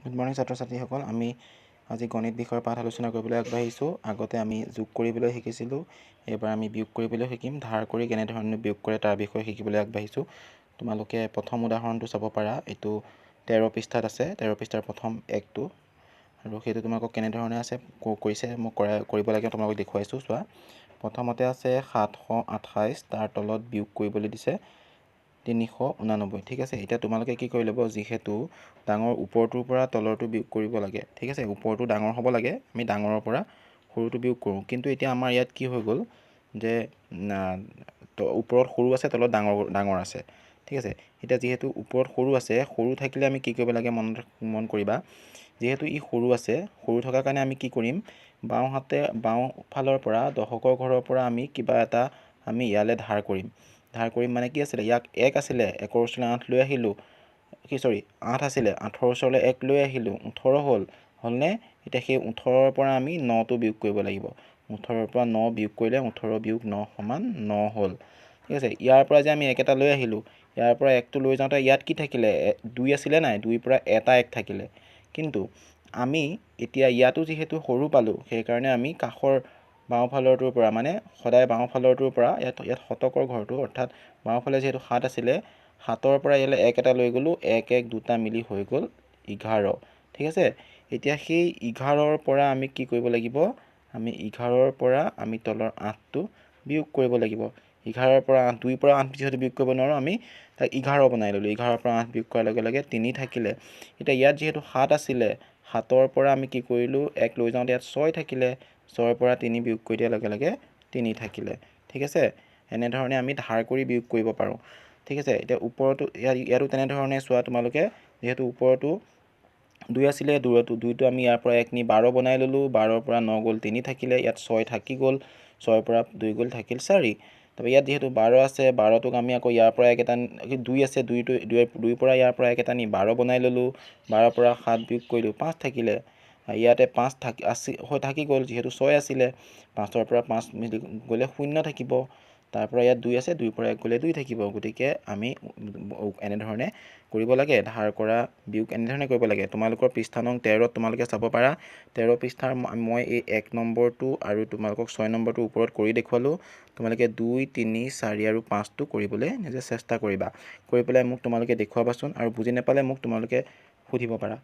Good morning ছাত্ৰ ছাত্ৰীসকল। আমি আজি গণিত বিষয়ৰ পাঠ আলোচনা কৰিবলৈ আগবাঢ়িছোঁ। আগতে আমি যোগ কৰিবলৈ শিকিছিলোঁ, এইবাৰ আমি বিয়োগ কৰিবলৈ শিকিম। ধাৰ কৰি কেনেধৰণে বিয়োগ কৰে তাৰ বিষয়ে শিকিবলৈ আগবাঢ়িছোঁ। তোমালোকে প্ৰথম উদাহৰণটো চাব পাৰা, এইটো 13 পৃষ্ঠাত আছে, 13 পৃষ্ঠাৰ প্ৰথম একটো, আৰু সেইটো তোমালোকক কেনেধৰণে আছে কৰিছে মই কৰিব লাগে তোমালোকক দেখুৱাইছোঁ। চোৱা, প্ৰথমতে আছে 728, তাৰ তলত বিয়োগ কৰিবলৈ দিছে 389। ঠিক আছে, এতিয়া তোমালোকে কি কৰি ল'ব, যিহেতু ডাঙৰ ওপৰটোৰ পৰা তলৰটো বিয়োগ কৰিব লাগে। ঠিক আছে, ওপৰটো ডাঙৰ হ'ব লাগে, আমি ডাঙৰৰ পৰা সৰুটো বিয়োগ কৰোঁ। কিন্তু এতিয়া আমাৰ ইয়াত কি হৈ গ'ল যে ওপৰত সৰু আছে, তলত ডাঙৰ আছে। ঠিক আছে, এতিয়া যিহেতু ওপৰত সৰু আছে, সৰু থাকিলে আমি কি কৰিব লাগে মন কৰিবা, যিহেতু ই সৰু আছে, সৰু থকাৰ কাৰণে আমি কি কৰিম, বাওঁ ফালৰ পৰা দশকৰ ঘৰৰ পৰা আমি কিবা এটা আমি ইয়ালৈ ধাৰ কৰিম মানে কি আছিলে, ইয়াক 1 আছিলে, 1ৰ ওচৰলৈ 8 লৈ আহিলোঁ, 8 আছিলে, 8ৰ ওচৰলৈ 1 লৈ আহিলোঁ, 18 হ'লনে? এতিয়া সেই 18ৰ পৰা আমি 9টো বিয়োগ কৰিব লাগিব। 18ৰ পৰা 9 বিয়োগ কৰিলে 18 বিয়োগ 9 সমান 9 হ'ল। ঠিক আছে, ইয়াৰ পৰা যে আমি 1 এটা লৈ আহিলোঁ, ইয়াৰ পৰা 1টো লৈ যাওঁতে ইয়াত কি থাকিলে, 2 আছিলে নাই, 2ৰ পৰা এটা 1 থাকিলে। কিন্তু আমি এতিয়া ইয়াতো যিহেতু সৰু পালোঁ, সেইকাৰণে আমি কাষৰ বাওঁফালৰটোৰ পৰা, মানে সদায় বাওঁফালৰটোৰ পৰা ইয়াত শতকৰ ঘৰটো, অৰ্থাৎ বাওঁফালে যিহেতু 7 আছিলে, 7ৰ পৰা ইয়ালৈ 1 এটা লৈ গ'লোঁ, 1 1 দুটা মিলি হৈ গ'ল 11। ঠিক আছে, এতিয়া সেই 11ৰ পৰা আমি কি কৰিব লাগিব, আমি 11ৰ পৰা আমি তলৰ 8টো বিয়োগ কৰিব লাগিব। 11ৰ পৰা 8, 2ৰ পৰা 8 যিহেতু বিয়োগ কৰিব নোৱাৰোঁ, আমি তাক 11 বনাই ল'লোঁ। 11ৰ পৰা 8 বিয়োগ কৰাৰ লগে লগে 3 থাকিলে। এতিয়া ইয়াত যিহেতু 7 আছিলে, 7ৰ পৰা আমি কি কৰিলোঁ, 1 লৈ যাওঁতে ইয়াত 6 থাকিলে, 6ৰ পৰা 3 বিয়োগ কৰি দিয়াৰ লগে লগে 3 থাকিলে। ঠিক আছে, এনেধৰণে আমি ধাৰ কৰি বিয়োগ কৰিব পাৰোঁ। ঠিক আছে, এতিয়া ওপৰতো ইয়াতো তেনেধৰণে চোৱা তোমালোকে, যিহেতু ওপৰতো 2 আছিলে, 2টো আমি ইয়াৰ পৰা 1 নি 12 বনাই ল'লোঁ, 12ৰ পৰা 9 গ'ল, 3 থাকিলে, ইয়াত 6 থাকি গ'ল, 6ৰ পৰা 2 গ'ল, থাকিল 4। তাৰপৰা ইয়াত যিহেতু 12 আছে, 12টোক আমি আকৌ ইয়াৰ পৰা 1 এটা, 2 আছে, 2ৰ পৰা ইয়াৰ পৰা 1 এটা নি 12 বনাই ল'লোঁ, 12ৰ পৰা 7 বিয়োগ কৰিলোঁ, 5 থাকিলে। ইয়াতে 5 থাকি গ'ল, যিহেতু 6 আছিলে, 5ৰ পৰা 5 মিলি গ'লে 0 থাকিব। তাৰ পৰা ইয়াত 2 আছে, 2ৰ পৰা 1 গ'লে 2 থাকিব। গতিকে আমি এনেধৰণে কৰিব লাগে, ধাৰ কৰা বিয়োগ এনেধৰণে কৰিব লাগে। তোমালোকৰ পৃষ্ঠা নং 13ত তোমালোকে চাব পাৰা, 13 পৃষ্ঠাৰ মই এই 1 নম্বৰটো আৰু তোমালোকক 6 নম্বৰটো ওপৰত কৰি দেখুৱালোঁ। তোমালোকে 2, 3, 4 আৰু 5টো কৰিবলৈ নিজে চেষ্টা কৰিবা, কৰি পেলাই মোক তোমালোকে দেখুৱাবাচোন, আৰু বুজি নাপালে মোক তোমালোকে সুধিব পাৰা।